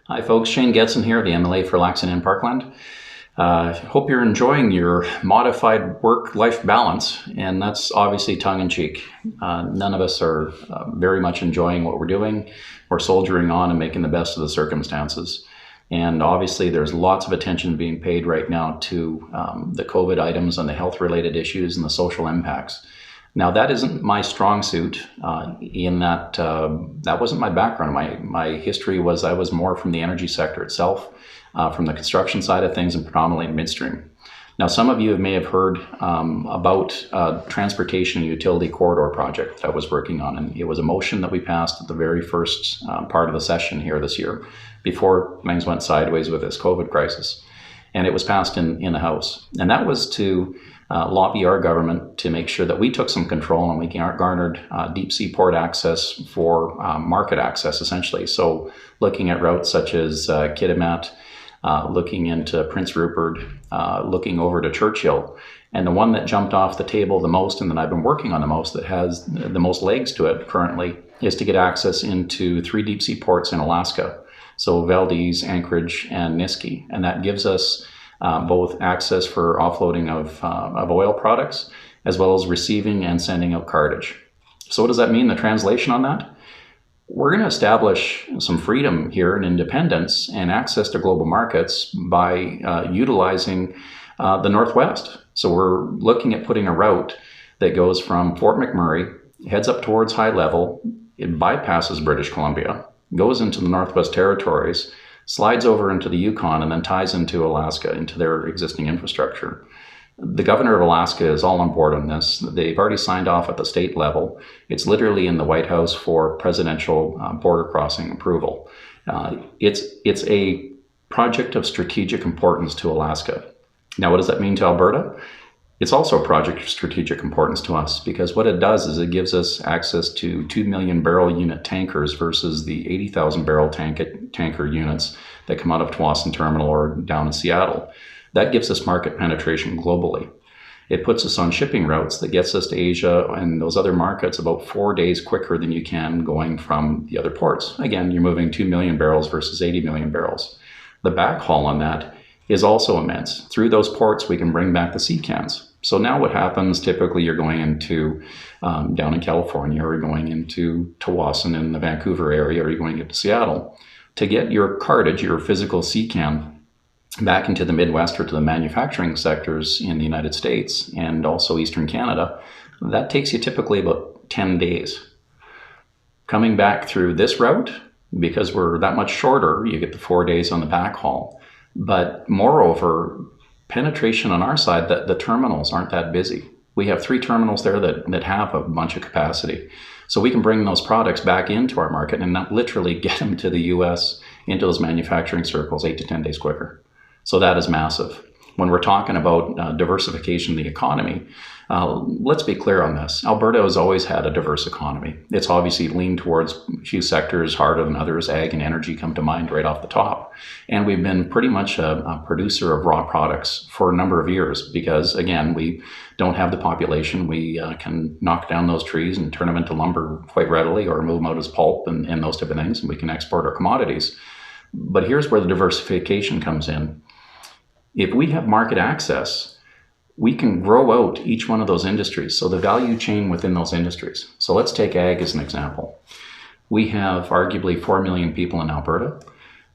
Hi folks, Shane Getson here, the MLA for Laxon and Parkland. Hope you're enjoying your modified work-life balance, and that's obviously tongue-in-cheek. None of us are very much enjoying what we're doing. We're soldiering on and making the best of the circumstances. And obviously there's lots of attention being paid right now to the COVID items and the health-related issues and the social impacts. Now, that isn't my strong suit in that that wasn't my background. My history was I was more from the energy sector itself, from the construction side of things and predominantly in midstream. Now, some of you may have heard about transportation and utility corridor project that I was working on, and it was a motion that we passed at the very first part of the session here this year, before things went sideways with this COVID crisis. And it was passed in the House. And that was to lobby our government to make sure that we took some control and we garnered deep sea port access for market access, essentially. So looking at routes such as Kitimat, looking into Prince Rupert, looking over to Churchill. And the one that jumped off the table the most and that I've been working on the most, that has the most legs to it currently, is to get access into 3 deep sea ports in Alaska. So Valdez, Anchorage, and Nisky. And that gives us both access for offloading of oil products, as well as receiving and sending out cartage. So what does that mean, the translation on that? We're going to establish some freedom here and independence and access to global markets by utilizing the Northwest. So we're looking at putting a route that goes from Fort McMurray, heads up towards High Level, it bypasses British Columbia, goes into the Northwest Territories, slides over into the Yukon, and then ties into Alaska, into their existing infrastructure. The governor of Alaska is all on board on this. They've already signed off at the state level. It's literally in the White House for presidential border crossing approval. It's a project of strategic importance to Alaska. Now, what does that mean to Alberta? It's also a project of strategic importance to us, because what it does is it gives us access to 2 million barrel unit tankers versus the 80,000 barrel tanker units that come out of Tsawwassen Terminal or down in Seattle. That gives us market penetration globally. It puts us on shipping routes that gets us to Asia and those other markets about 4 days quicker than you can going from the other ports. Again, you're moving 2 million barrels versus 80 million barrels. The backhaul on that is also immense. Through those ports, we can bring back the sea cans. So now what happens, typically you're going into down in California, or you're going into Tsawwassen in the Vancouver area, or you're going into Seattle. To get your cartage, your physical sea can, back into the Midwest or to the manufacturing sectors in the United States and also Eastern Canada, that takes you typically about 10 days. Coming back through this route, because we're that much shorter, you get the 4 days on the backhaul. But moreover, penetration on our side, the terminals aren't that busy. We have 3 terminals there that have a bunch of capacity. So we can bring those products back into our market and not literally get them to the US, into those manufacturing circles 8 to 10 days quicker. So that is massive. When we're talking about diversification of the economy, let's be clear on this. Alberta has always had a diverse economy. It's obviously leaned towards a few sectors harder than others. Ag and energy come to mind right off the top. And we've been pretty much a producer of raw products for a number of years because, again, we don't have the population. We can knock down those trees and turn them into lumber quite readily, or move them out as pulp and those type of things, and we can export our commodities. But here's where the diversification comes in. If we have market access, we can grow out each one of those industries, so the value chain within those industries. So let's take ag as an example. We have arguably 4 million people in Alberta.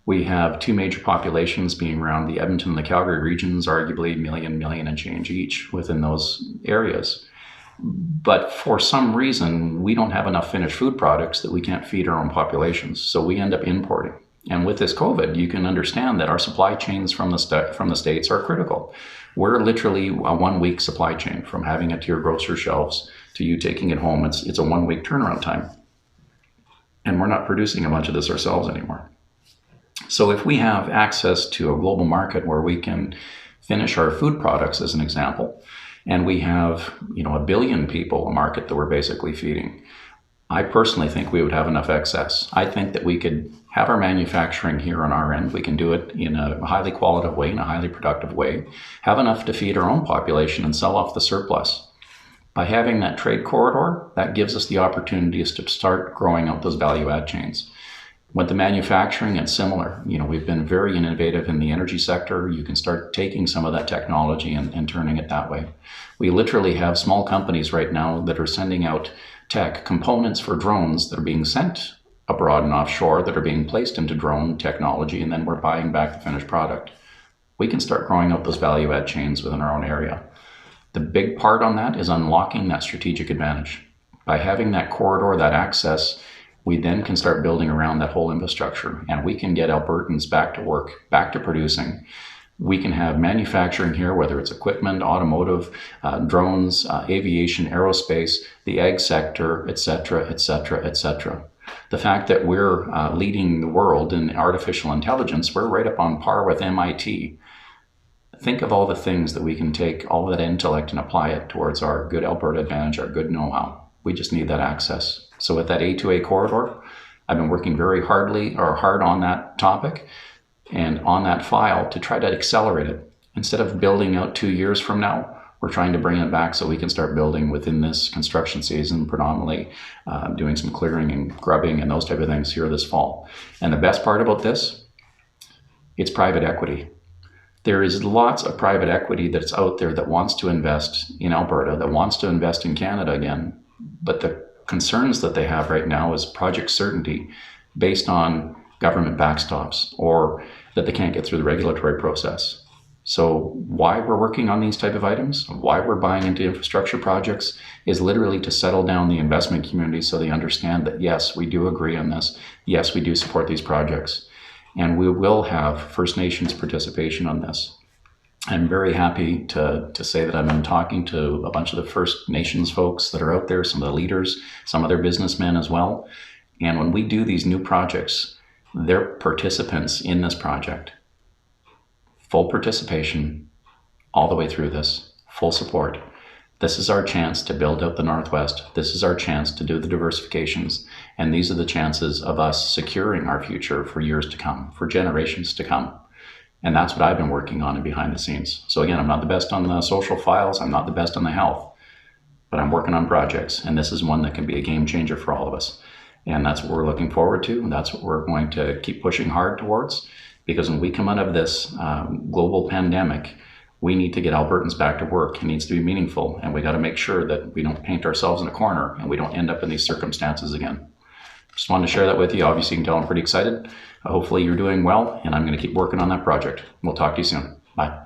We have 2 major populations being around the Edmonton and the Calgary regions, arguably a million and change each within those areas. But for some reason, we don't have enough finished food products that we can't feed our own populations, so we end up importing. And with this COVID, you can understand that our supply chains from the States are critical. We're literally a 1-week supply chain from having it to your grocery shelves to you taking it home. It's a 1-week turnaround time. And we're not producing a bunch of this ourselves anymore. So if we have access to a global market where we can finish our food products, as an example, and we have 1 billion people, a market that we're basically feeding, I personally think we would have enough excess. I think that we could have our manufacturing here on our end. We can do it in a highly qualitative way, in a highly productive way, have enough to feed our own population and sell off the surplus. By having that trade corridor, that gives us the opportunities to start growing out those value add chains. With the manufacturing, it's similar. We've been very innovative in the energy sector. You can start taking some of that technology and turning it that way. We literally have small companies right now that are sending out tech components for drones that are being sent abroad and offshore that are being placed into drone technology, and then we're buying back the finished product. We can start growing out those value add chains within our own area. The big part on that is unlocking that strategic advantage. By having that corridor, that access, we then can start building around that whole infrastructure, and we can get Albertans back to work, back to producing. We can have manufacturing here, whether it's equipment, automotive, drones, aviation, aerospace, the ag sector, et cetera, et cetera, et cetera. The fact that we're leading the world in artificial intelligence, we're right up on par with MIT. Think of all the things that we can take, all of that intellect, and apply it towards our good Alberta advantage, our good know-how. We just need that access. So with that A2A corridor, I've been working very hard on that topic and on that file to try to accelerate it. Instead of building out 2 years from now, we're trying to bring it back so we can start building within this construction season, predominantly doing some clearing and grubbing and those type of things here this fall. And the best part about this, it's private equity. There is lots of private equity that's out there that wants to invest in Alberta, that wants to invest in Canada again. But the concerns that they have right now is project certainty based on government backstops or that they can't get through the regulatory process. So why we're working on these type of items, why we're buying into infrastructure projects is literally to settle down the investment community so they understand that, yes, we do agree on this. Yes, we do support these projects. And we will have First Nations participation on this. I'm very happy to say that I've been talking to a bunch of the First Nations folks that are out there, some of the leaders, some of their businessmen as well. And when we do these new projects, they're participants in this project. Full participation all the way through this, full support. This is our chance to build out the Northwest. This is our chance to do the diversifications. And these are the chances of us securing our future for years to come, for generations to come. And that's what I've been working on behind the scenes. So again, I'm not the best on the social files. I'm not the best on the health, but I'm working on projects. And this is one that can be a game changer for all of us. And that's what we're looking forward to. And that's what we're going to keep pushing hard towards. Because when we come out of this global pandemic, we need to get Albertans back to work. It needs to be meaningful. And we got to make sure that we don't paint ourselves in a corner and we don't end up in these circumstances again. Just wanted to share that with you. Obviously, you can tell I'm pretty excited. Hopefully you're doing well, and I'm going to keep working on that project. We'll talk to you soon. Bye.